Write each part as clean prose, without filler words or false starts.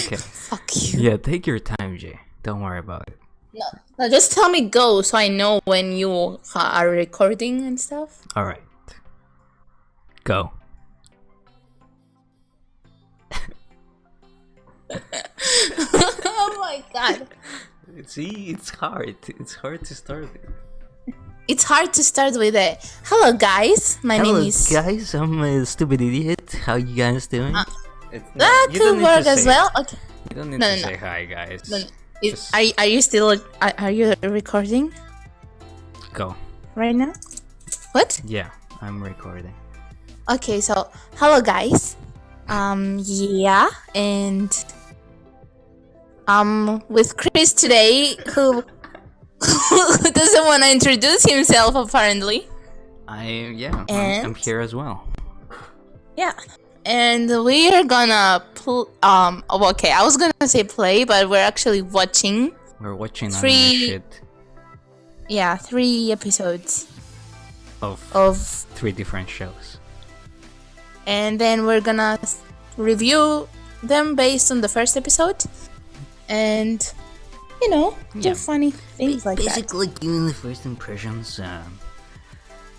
Okay. Fuck you. Yeah, take your time, Jay. Don't worry about it. No, just tell me go so I know when you are recording and stuff. Alright. Go. Oh my god. See, it's hard. It's hard to start it. It's hard to start with it. Hello guys, my name is... guys, I'm a stupid idiot. How you guys doing? That could work as well. Okay. You don't need to say hi, guys. Are you still... Are you recording Go. right now? What? Yeah, I'm recording. Okay, so hello guys. Yeah, and with Chris today, who doesn't want to introduce himself apparently. I'm here as well. Yeah, and we are gonna okay, I was gonna say play, but we're actually watching. We're watching anime 3 episodes of 3 different shows. And then we're gonna review them based on the first episode, and do funny things like that. Basically, giving the first impressions.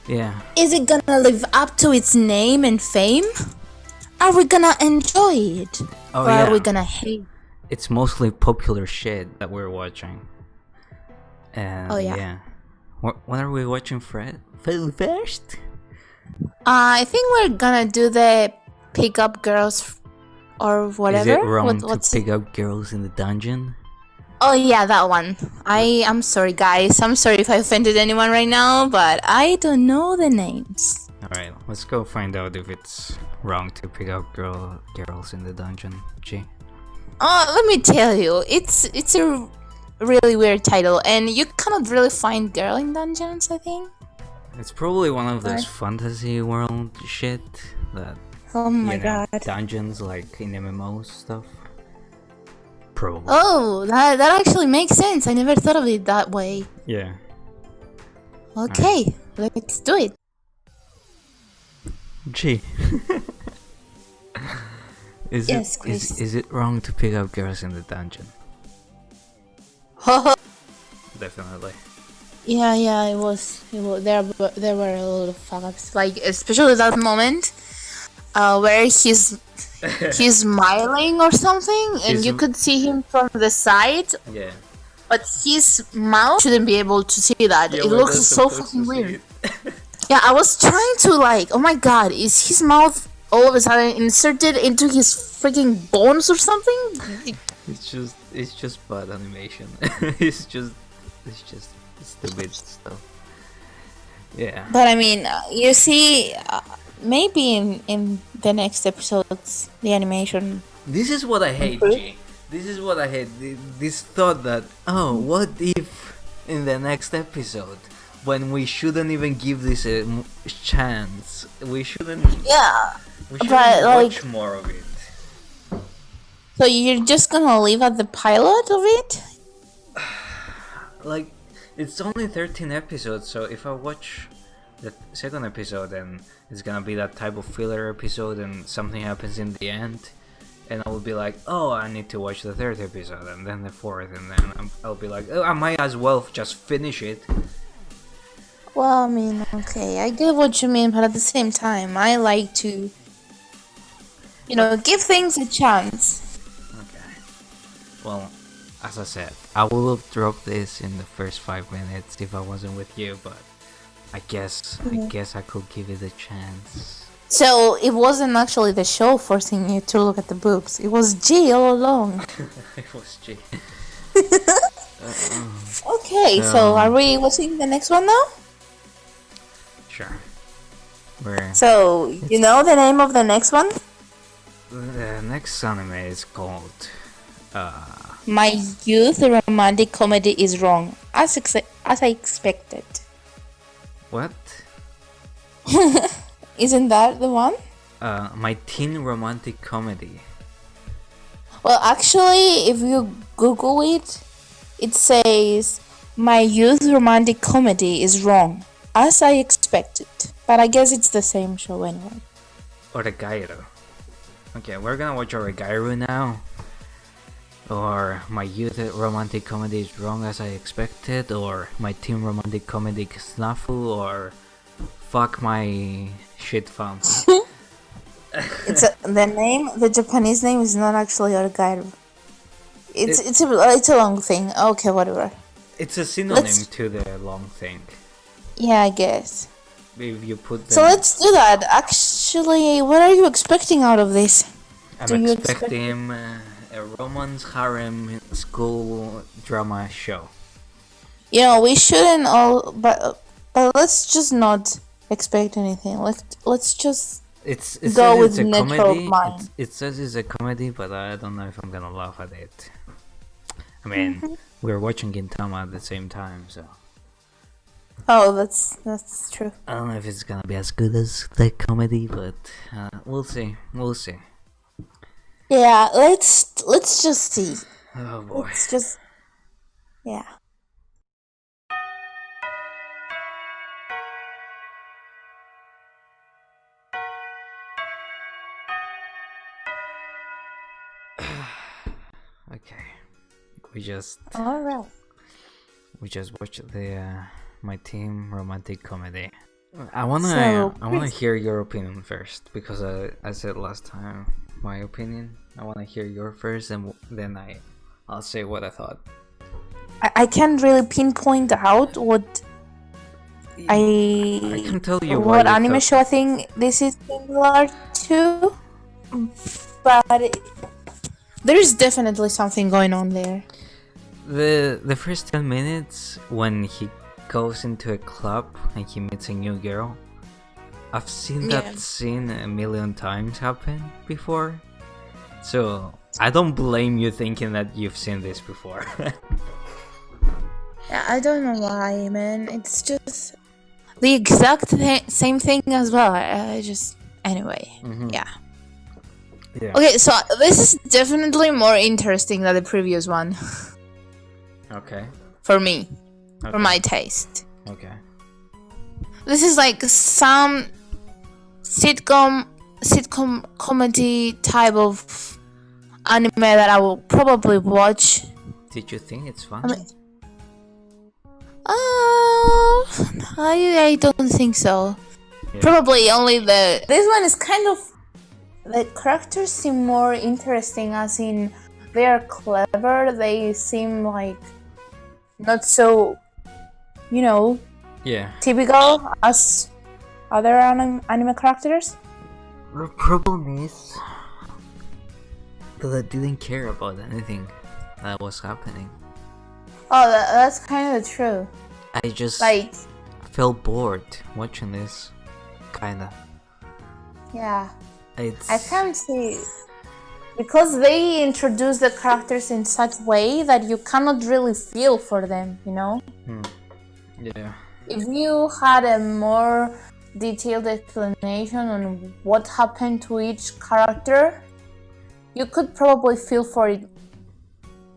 Yeah. Is it gonna live up to its name and fame? Are we gonna enjoy it, or are we gonna hate? It's mostly popular shit that we're watching. And when are we watching first? I think we're gonna do the pick up girls or whatever. Is it wrong to pick up girls in the dungeon? Oh yeah, that one. I'm sorry guys. I'm sorry if I offended anyone right now, but I don't know the names. Alright, let's go find out if it's wrong to pick up girls in the dungeon. G. Oh, let me tell you, it's a really weird title, and you cannot really find girl in dungeons, I think. It's probably one of those fantasy world shit that... Oh my god. Dungeons like in MMOs stuff. Probably. Oh, that actually makes sense. I never thought of it that way. Yeah. Okay, let's do it. Gee. Is it wrong to pick up girls in the dungeon? Definitely. Yeah, it was. There were a lot of fuck-ups, like especially that moment, where he's smiling or something, and you could see him from the side. Yeah. But his mouth shouldn't be able to see that. Yeah, it looks so fucking weird. Yeah, I was trying to oh my god, is his mouth all of a sudden inserted into his freaking bones or something? It's just bad animation. it's just stupid stuff. Yeah. But I mean, you see, maybe in the next episodes, the animation. This is what I hate, G. This is what I hate. This thought that, what if in the next episode, when we shouldn't even give this a chance, we shouldn't. Yeah. We shouldn't watch more of it. So you're just gonna leave at the pilot of it? Like, it's only 13 episodes, so if I watch the second episode, then it's gonna be that type of filler episode and something happens in the end, and I will be like, oh, I need to watch the third episode, and then the fourth, and then I'll be like, oh, I might as well just finish it. Well, I mean, okay, I get what you mean, but at the same time, I like to, give things a chance. Okay. Well, as I said, I would have dropped this in the first 5 minutes if I wasn't with you, but I guess I could give it a chance. So it wasn't actually the show forcing you to look at the books. It was G all along. It was G. Okay, so are we watching the next one now? Sure. So, you know the name of the next one? The next anime is called... My youth romantic comedy is wrong, as I expected. What? Isn't that the one? My teen romantic comedy. Well, actually, if you Google it, it says, my youth romantic comedy is wrong, as I expected. But I guess it's the same show anyway. Oregairu. Okay, we're gonna watch Oregairu now. or my youth romantic comedy is wrong as I expected, or my teen romantic comedy is snafu, or fuck my shit fam. The Japanese name is not actually Oregairu. It's a long thing. Okay, whatever. It's a synonym to the long thing. Yeah, I guess. If you put So let's do that. Actually, what are you expecting out of this? I'm expecting a romance harem school drama show. You know, we shouldn't all, but let's just not expect anything. Let's just go with natural mind. It says it's a comedy, but I don't know if I'm gonna laugh at it. I mean, we're watching Gintama at the same time, so. Oh, that's true. I don't know if it's gonna be as good as the comedy, but we'll see. We'll see. Yeah, let's just see. Oh boy. Let's just, yeah. Okay. We just watched the my team romantic comedy. I wanna hear your opinion first, because I said last time my opinion. I wanna hear your first, and then I'll say what I thought. I can't really pinpoint out what I can tell you what anime show I think this is similar to, but there's definitely something going on there. The first 10 minutes when he goes into a club and he meets a new girl, I've seen that scene a million times happen before, so I don't blame you thinking that you've seen this before. I don't know why, man. It's just the exact same thing as well. I just anyway, yeah. Okay, so this is definitely more interesting than the previous one. Okay. For me, for my taste. Okay. This is like some sitcom comedy type of anime that I will probably watch. Did you think it's fun? I don't think so. Yeah. Probably only this one is kind of, the characters seem more interesting, as in they are clever. They seem like not so, typical as other anime characters. The problem is that I didn't care about anything that was happening. Oh, that's kind of true. I just felt bored watching this, kinda. Yeah. I can't see, because they introduce the characters in such way that you cannot really feel for them, Yeah. If you had a more detailed explanation on what happened to each character, you could probably feel for it,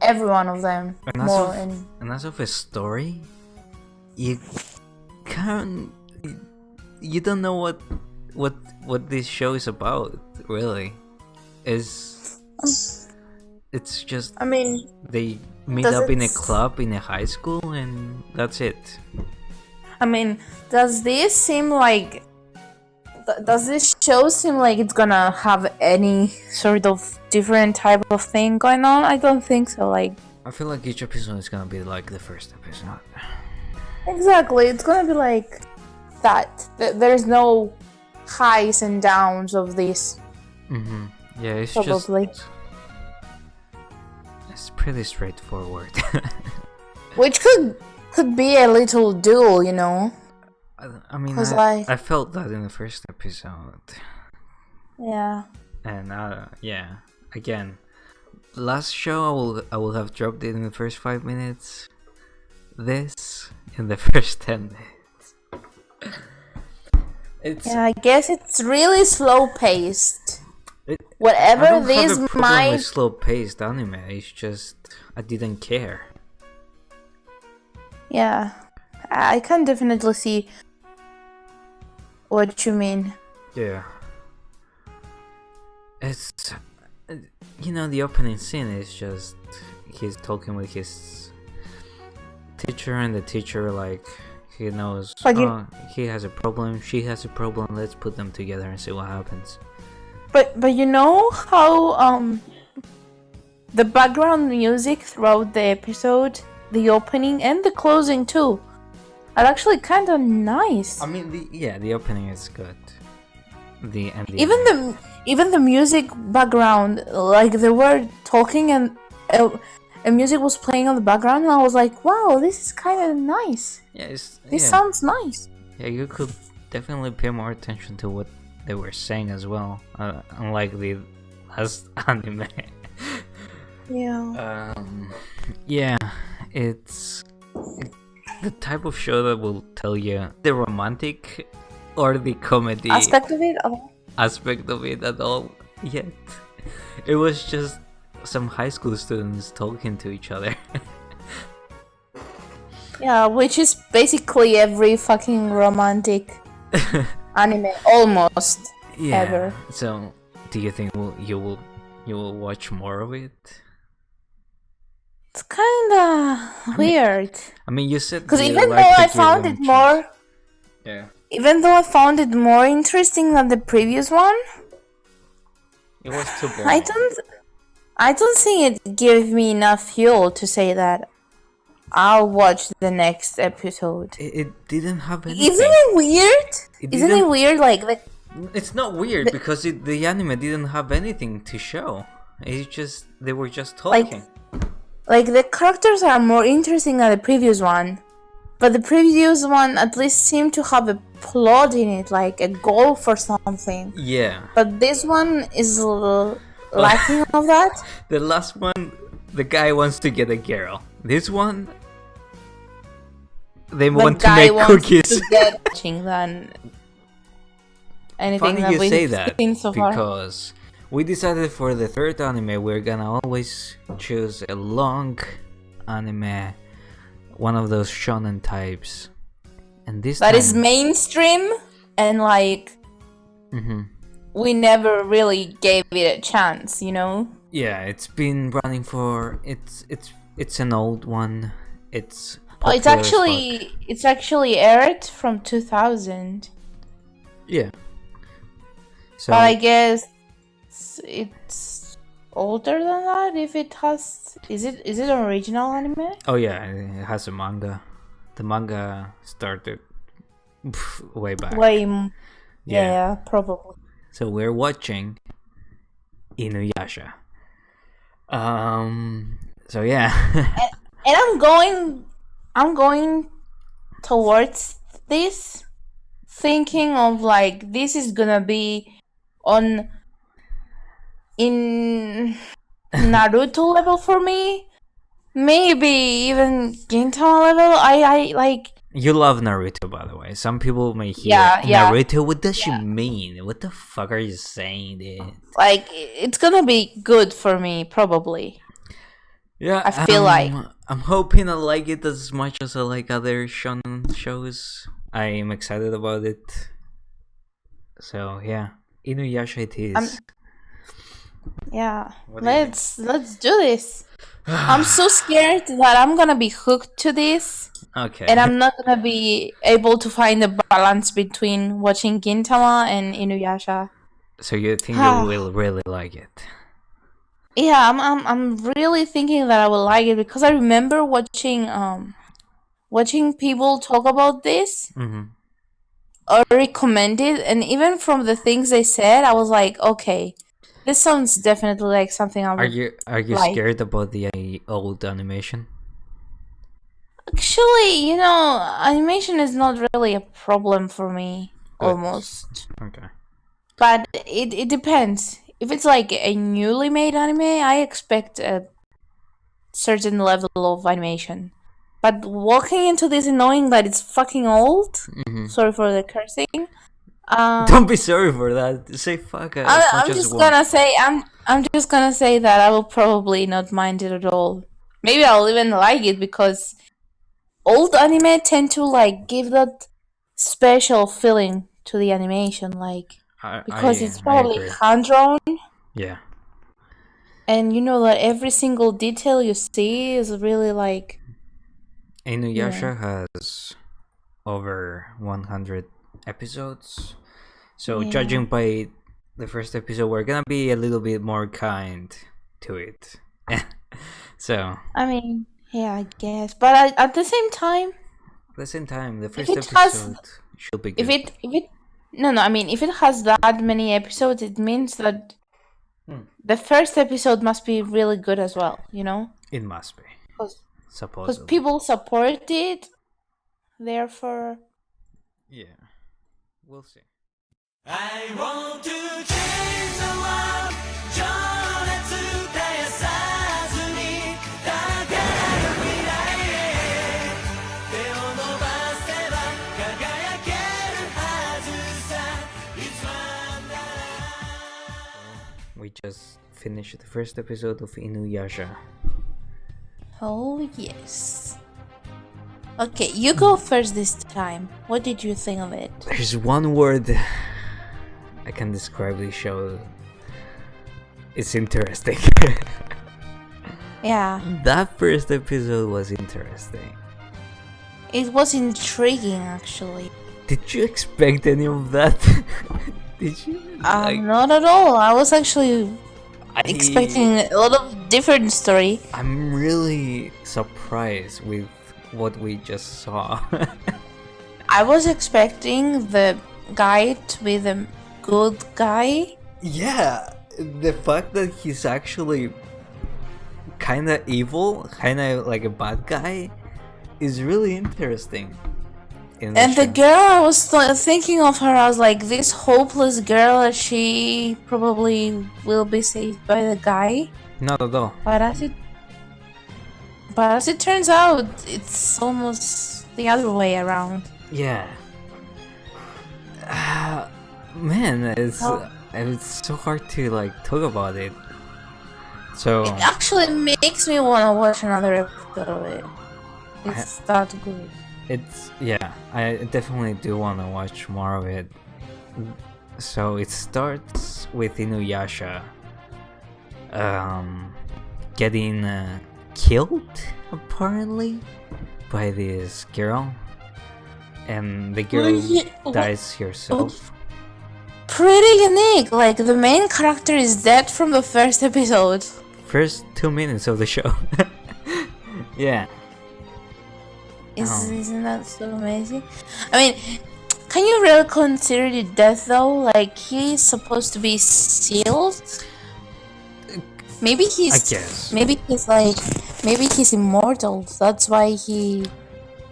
every one of them more. And as of a story, you don't know what this show is about, really. It's just, I mean, they meet up in a club in a high school, and that's it. I mean, does this show seem like it's gonna have any sort of different type of thing going on? I don't think so. I feel like each episode is gonna be like the first episode. Exactly, it's gonna be like that. There's no highs and downs of this. Yeah, it's probably just, it's pretty straightforward. Which could be a little dual, I mean, I felt that in the first episode. Yeah. And again, last show I will have dropped it in the first 5 minutes. This in the first 10 minutes. I guess it's really slow paced. Whatever this might. With slow paced anime. It's just I didn't care. Yeah, I can definitely see what you mean. Yeah. the opening scene is just he's talking with his teacher, and the teacher, like, he knows, he has a problem, she has a problem, let's put them together and see what happens. But you know how the background music throughout the episode, the opening and the closing too, are actually kind of nice. I mean, the opening is good. Even the music background, like they were talking and music was playing on the background, and I was like, wow, this is kind of nice. Yeah, this sounds nice. Yeah, you could definitely pay more attention to what they were saying as well, unlike the last anime. Yeah. It's the type of show that will tell you the romantic or the comedy aspect of it at all yet. It was just some high school students talking to each other. Yeah, which is basically every fucking romantic anime almost ever. So, do you think you will watch more of it? It's kinda weird. I mean, you said because even though I found it more, even though I found it more interesting than the previous one, it was too boring. I don't think it gave me enough fuel to say that I'll watch the next episode. It didn't have anything. Isn't it weird? Isn't it weird? Like it's not weird because the anime didn't have anything to show. They were just talking. Like the characters are more interesting than the previous one, but the previous one at least seemed to have a plot in it, like a goal for something. Yeah. But this one is lacking of that. The last one, the guy wants to get a girl. This one, they want to make cookies. To get than anything Funny that you we've say that seen so far. because we decided for the third anime we're gonna always choose a long anime, one of those shonen types, and this that time is mainstream and like we never really gave it a chance, you know. Yeah, it's been running for it's an old one. It's it's actually aired from 2000. Yeah. So but I guess it's older than that. If it has, is it an original anime? Oh yeah, it has a manga. The manga started way back. Yeah, probably. So we're watching Inuyasha. So yeah. and I'm going towards this thinking of like this is gonna be in Naruto level for me, maybe even Gintama level. I like. You love Naruto, by the way. Some people may hear Naruto. What does she mean? What the fuck are you saying, dude? Like, it's gonna be good for me, probably. Yeah, I feel like I'm hoping I like it as much as I like other shonen shows. I am excited about it. So yeah, Inuyasha it is. Yeah, let's do this. I'm so scared that I'm gonna be hooked to this. Okay. And I'm not gonna be able to find a balance between watching Gintama and Inuyasha. So you think you will really like it? Yeah, I'm really thinking that I will like it because I remember watching people talk about this or recommend it, and even from the things they said, I was like, okay, this sounds definitely like something I would. Are you like. Scared about the old animation? Actually, animation is not really a problem for me, almost. Okay. But it depends. If it's like a newly made anime, I expect a certain level of animation. But walking into this and knowing that it's fucking old, sorry for the cursing. Don't be sorry for that. Say fuck. I'm just gonna say that I will probably not mind it at all. Maybe I'll even like it because old anime tend to like give that special feeling to the animation, like because it's probably hand drawn. Yeah. And you know that every single detail you see is really like, Inuyasha has over 100 episodes. So yeah. judging by the first episode, we're gonna be a little bit more kind to it. So I mean, yeah, I guess. But at the same time, at the same time, the first it has- episode should be if good. it no, I mean, if it has that many episodes, it means that the first episode must be really good as well, you know? It must be. Because Supposedly. people support it, therefore. Yeah. We'll see. I want to change the world 情熱絶やさずにだから未来へ手を伸ばせば輝けるはずさいつまなら We just finished the first episode of Inuyasha. Oh, yes. Okay, you go first this time. What did you think of it? There's one word I can describe this show. It's interesting. Yeah, That first episode was interesting. it was intriguing actually. Did you expect any of that? Did you? Not at all. I was actually expecting a lot of different story. I'm really surprised with what we just saw. I was expecting the guy to be the good guy. Yeah, the fact that he's actually kind of evil, kind of like a bad guy, is really interesting. In And the show. girl, I was thinking of her, I was like, this hopeless girl, she probably will be saved by the guy. Not at all. But as it turns out, it's almost the other way around. Yeah. Man, it's Oh. it's so hard to like talk about it. So It actually makes me want to watch another episode of it. It's that good. it's yeah, I definitely do want to watch more of it. So it starts with Inuyasha getting killed apparently by this girl, and the girl dies herself. Pretty unique. Like, the main character is dead from the first episode. First 2 minutes of the show. Yeah. Isn't that so amazing? I mean, can you really consider it death though? Like, he's supposed to be sealed? Maybe he's. I guess. Maybe he's immortal. That's why he.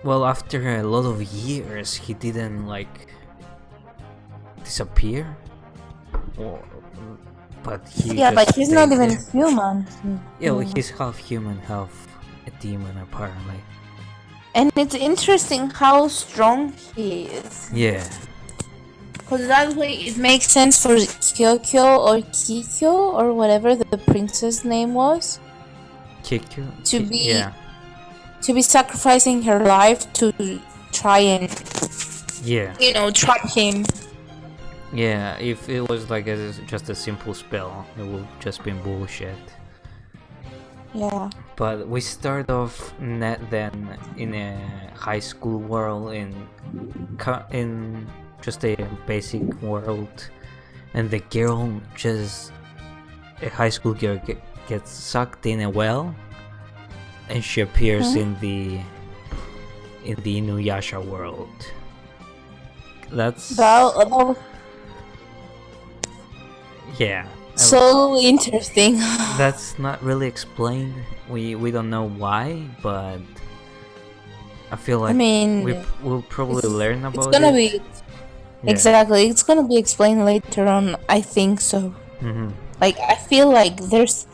Well, after a lot of years, he didn't like disappear. But he. Yeah, but just he's not stayed even there. human. Yeah, well, he's half human, half a demon, apparently. And it's interesting how strong he is. Yeah. Because that way it makes sense for Kyokyo or Kikyo or whatever the princess name was Kick you. To be- Yeah. to be sacrificing her life to try and, Yeah. trap him. Yeah. If it was like just a simple spell, it would just be bullshit. Yeah. But we start off then in a high school world in just a basic world, and the girl a high school girl gets sucked in a well, and she appears in the Inuyasha world. That's That was yeah. so interesting. That's not really explained. We don't know why, but I feel like I mean, we'll probably learn about it's gonna it. be. Yeah. Exactly. It's gonna be explained later on, I think so. Mhm. Like, I feel like there's.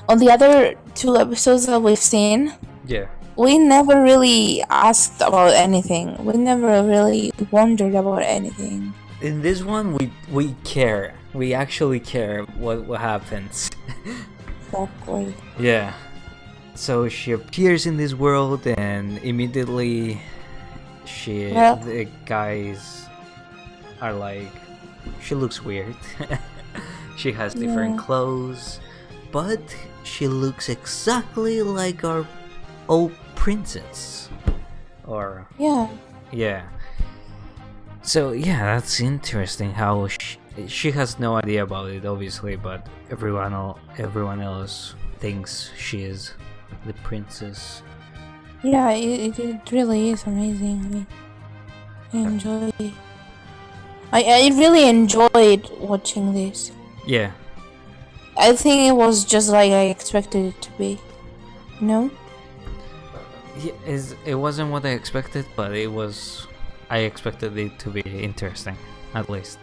On the other 2 episodes that we've seen, Yeah. we never really asked about anything. We never really wondered about anything. In this one, we care. We actually care what happens. Exactly. Yeah. So she appears in this world, and immediately Yeah. the guys are like, she looks weird. She has different clothes, but she looks exactly like our old princess. Or Yeah. yeah. So yeah, that's interesting. How she has no idea about it, obviously, but everyone else thinks she is the princess. Yeah, it really is amazing. I enjoy. I really enjoyed watching this. Yeah. I think it was just like I expected it to be. No? Yeah, it wasn't what I expected, but I expected it to be interesting, at least.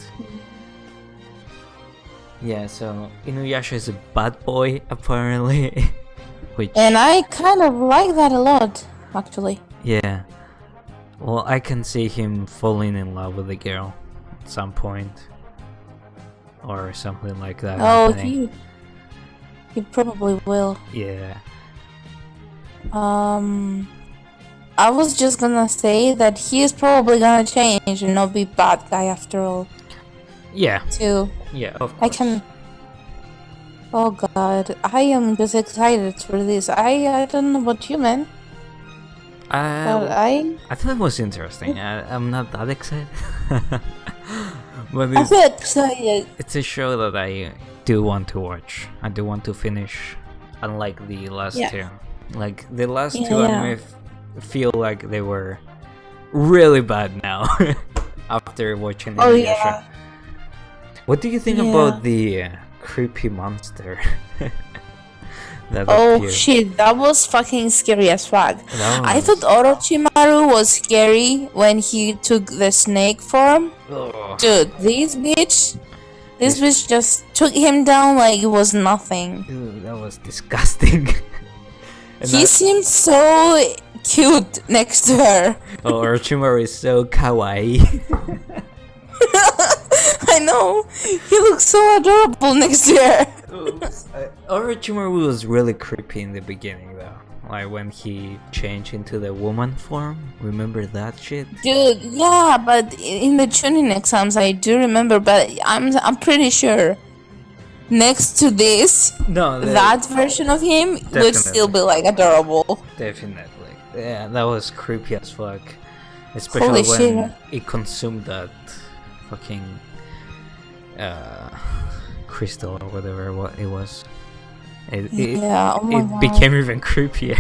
Yeah, so Inuyasha is a bad boy, apparently. Which, And I kind of like that a lot, actually. yeah. Well, I can see him falling in love with a girl at some point. Or something like that Oh, happening. he probably will. Yeah. I was just gonna say that he is probably gonna change and not be bad guy after all, Yeah. too. Yeah, of course. I can. Oh god, I am just excited for this. I don't know about you, man, but I thought it was interesting. I'm not that excited. But I'm so excited. it's a show that I do want to watch. I do want to finish, unlike the last Yeah. two. Like the last Yeah, two yeah. anime feel like they were really bad now after watching Oh, Inuyasha. yeah. What do you think Yeah. about the creepy monster that Oh appeared? shit, that was fucking scary as fuck. That I was- thought Orochimaru was scary when he took the snake form. Ugh. Dude, this bitch just took him down like it was nothing. Ew, that was disgusting. And He seemed so cute next to her. Orochimaru is so kawaii. I know. He looks so adorable next to her. Orochimaru was really creepy in the beginning, though. Like when he changed into the woman form. Remember that shit? Dude, yeah, but in the tuning exams I do remember, but I'm pretty sure next to this, No, that version of him would still be like adorable. definitely. Yeah, that was creepy as fuck. Especially Holy when shit. it consumed that fucking crystal or whatever what it was. Yeah, oh my it God. became even creepier.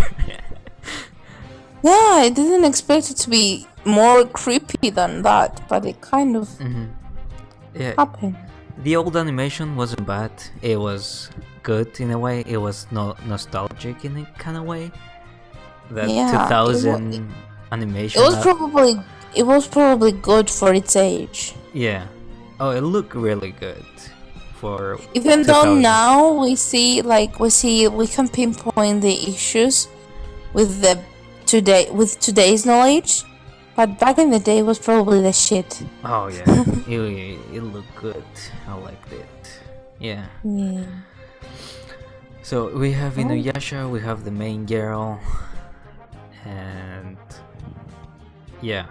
Yeah, I didn't expect it to be more creepy than that, but it kind of Yeah, happened. the old animation wasn't bad. It was good in a way. It was nostalgic in a kind of way. That Yeah, 2000 animation. It was probably good for its age. Yeah. Oh, it looked really good for. Even though 2000. now we can pinpoint the issues with today's knowledge, but back in the day it was probably the shit. Oh yeah, it looked good. I liked it. Yeah. Yeah. So we have Inuyasha. We have the main girl, and yeah.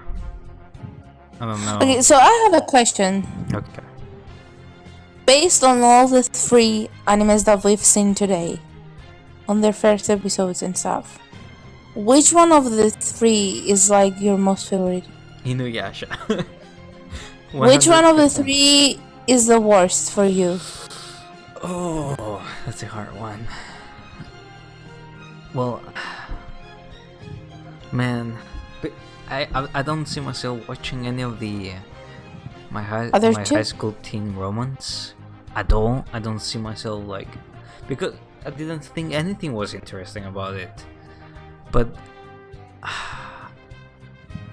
I don't know. Okay, so I have a question. Okay. Based on all the 3 animes that we've seen today, on their first episodes and stuff, which one of the 3 is like your most favorite? Inuyasha. Which one of the 100%. 3 is the worst for you? Oh, that's a hard one. Well, man, but I don't see myself watching any of the my Other two? high school teen romance. I don't see myself like, because I didn't think anything was interesting about it. But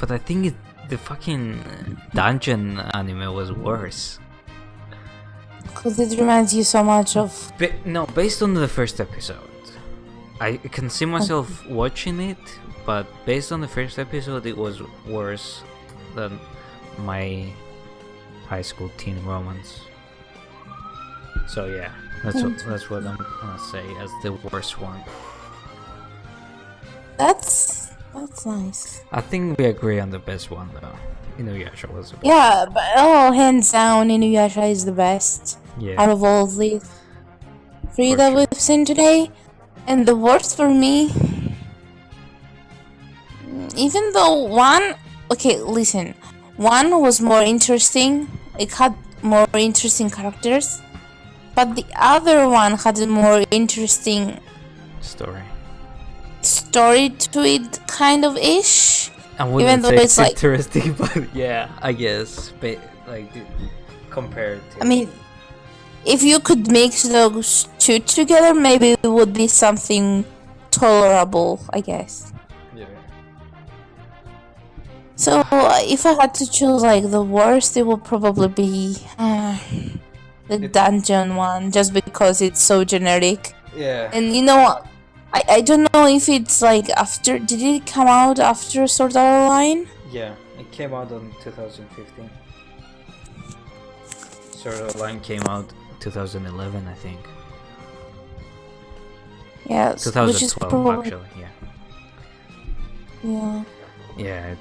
I think the fucking dungeon anime was worse. Because it reminds you so much of. No, based on the first episode, I can see myself watching it, but based on the first episode, it was worse than my high school teen romance. So yeah, that's what I'm gonna say as the worst one. That's That's nice. I think we agree on the best one though. Inuyasha was the best. Yeah, but hands down, Inuyasha is the best Yeah. out of all the three For that sure. we've seen today. And the worst for me, even though one, okay, listen, one was more interesting, it had more interesting characters, but the other one had a more interesting story to it, kind of ish. I wouldn't Even though say it's like, interesting, but yeah, I guess. But like compared to. I mean, if you could mix those two together, maybe it would be something tolerable, I guess. Yeah. So if I had to choose like the worst, it would probably be the dungeon one, just because it's so generic. Yeah. And you know, I don't know if it's like after. Did it come out after Sword Art Online? Yeah, it came out in 2015. Sword Art Online came out 2011, I think. Yeah, which is 2012 probably actually. Yeah. yeah. Yeah,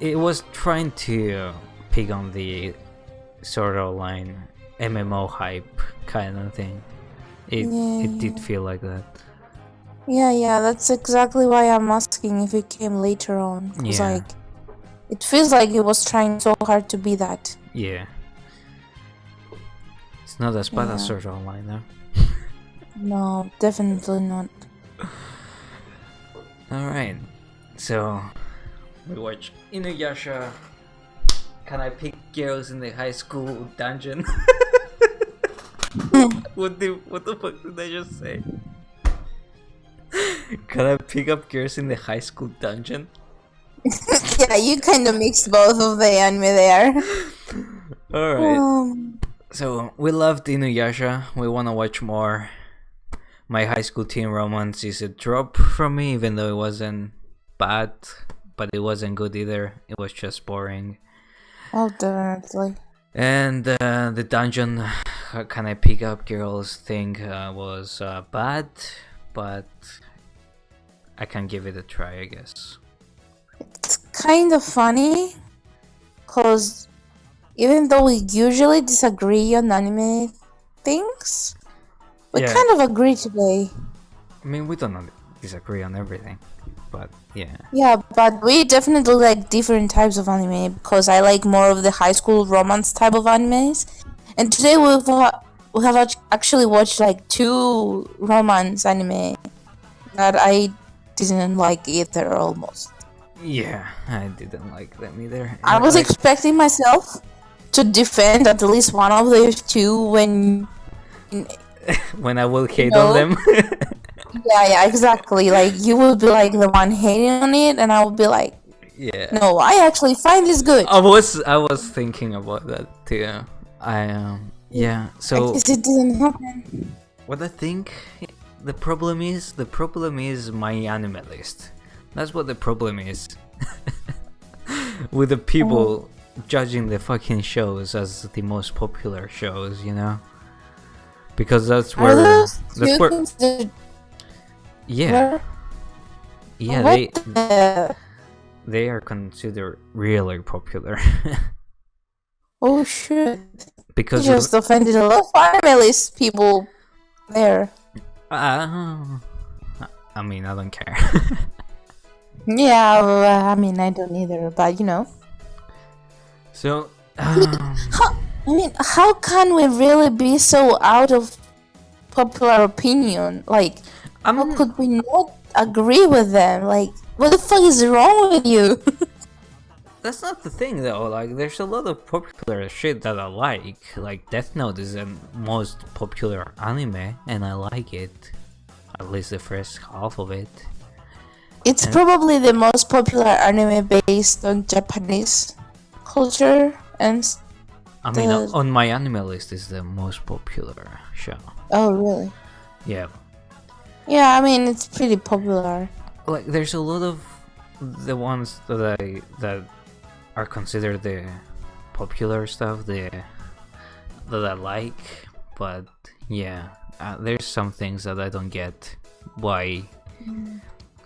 it was trying to pick on the Sword Art Online MMO hype kind of thing. It did feel like that. Yeah, that's exactly why I'm asking if it came later on. Cause Yeah. like, it feels like it was trying so hard to be that. Yeah. It's not as bad as Yeah. Sword Art Online though. No, definitely not. Alright, so we watch Inuyasha. Can I pick girls in the high school dungeon? What the fuck did I just say? Can I pick up girls in the high school dungeon? Yeah, you kind of mixed both of the anime there. Alright, so we loved Inuyasha. We wanna watch more. My high school teen romance is a drop from me, even though it wasn't bad, but it wasn't good either. It was just boring. Oh, definitely. And the dungeon, can I pick up girls thing was bad, but I can give it a try, I guess. It's kind of funny, cause even though we usually disagree on anime things, we Yeah. kind of agree today. I mean, we don't disagree on everything, but yeah. Yeah, but we definitely like different types of anime, because I like more of the high school romance type of animes. And today we have actually watched like 2 romance anime that I didn't like either almost. Yeah, I didn't like them either. I was Like, expecting myself to defend at least one of those 2 when... when I will hate No. on them. Yeah, exactly. Like, you would be like the one hating on it, and I would be like, Yeah. no, I actually find this good. I was thinking about that too. Yeah. I So guess it didn't happen. what I think the problem is my anime list. That's what the problem is. With the people judging the fucking shows as the most popular shows, you know? Because that's Are where those that's 2 where considered... yeah. Yeah, What the... they are considered really popular. Oh shit. Because You just offended a lot of anime list people there. I mean, I don't care. Yeah, well, I mean, I don't either, but you know. So, How can we really be so out of popular opinion? Like, how could we not agree with them? Like, what the fuck is wrong with you? that's not the thing though. Like, there's a lot of popular shit that I like. Like, Death Note is the most popular anime, and I like it. At least the first half of it. It's probably the most popular anime based on Japanese culture and... I mean, on my anime list is the most popular show. Oh, really? Yeah. Yeah, I mean, it's pretty popular. Like, there's a lot of the ones that are considered the popular stuff that I like, but yeah, there's some things that I don't get why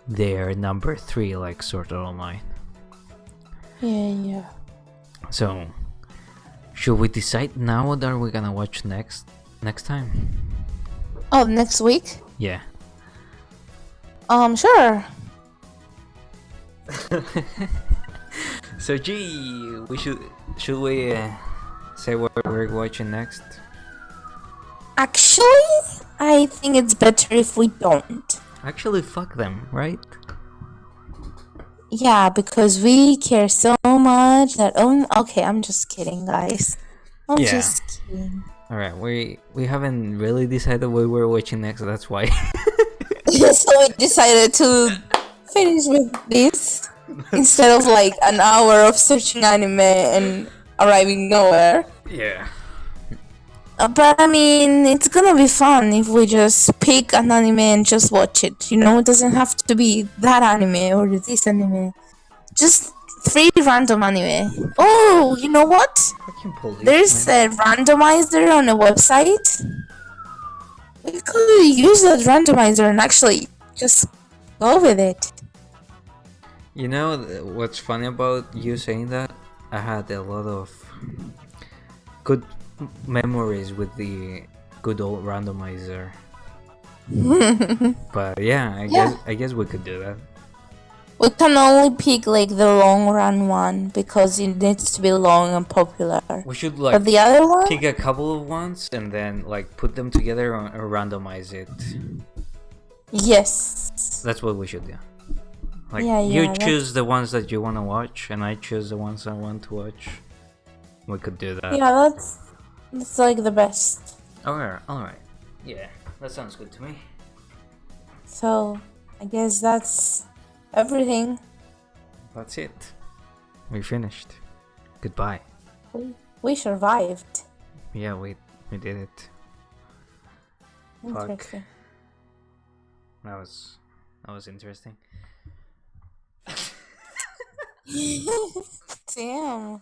their number 3, like Sword Art Online. Yeah. So, should we decide now what are we gonna watch next time? Oh, next week? Yeah. Sure. So, gee, should we say what we're watching next? Actually, I think it's better if we don't. Actually, fuck them, right? Yeah, because we care so much that okay, I'm just kidding, guys. I'm Yeah. just kidding. All right, we haven't really decided what we're watching next. That's why. So we decided to finish with this instead of like an hour of searching anime and arriving nowhere. Yeah. But I mean, it's gonna be fun if we just pick an anime and just watch it. You know, it doesn't have to be that anime or this anime. Just 3 random anime. Oh, you know what? Fucking police. There's man. a randomizer on a website. We could use that randomizer and actually just go with it. You know what's funny about you saying that? I had a lot of good memories with the good old randomizer. But yeah, I guess we could do that. We can only pick like the long run one because it needs to be long and popular. We should But like the other one, pick a couple of ones and then like put them together and randomize it. yes. That's what we should do. Like Yeah, you yeah, choose the ones that you want to watch and I choose the ones I want to watch. We could do that. Yeah, that's like the best. Alright. Yeah, that sounds good to me. So I guess that's everything. That's it. We finished. Goodbye. We survived. Yeah, we did it. Fuck. Interesting. That was interesting. Damn.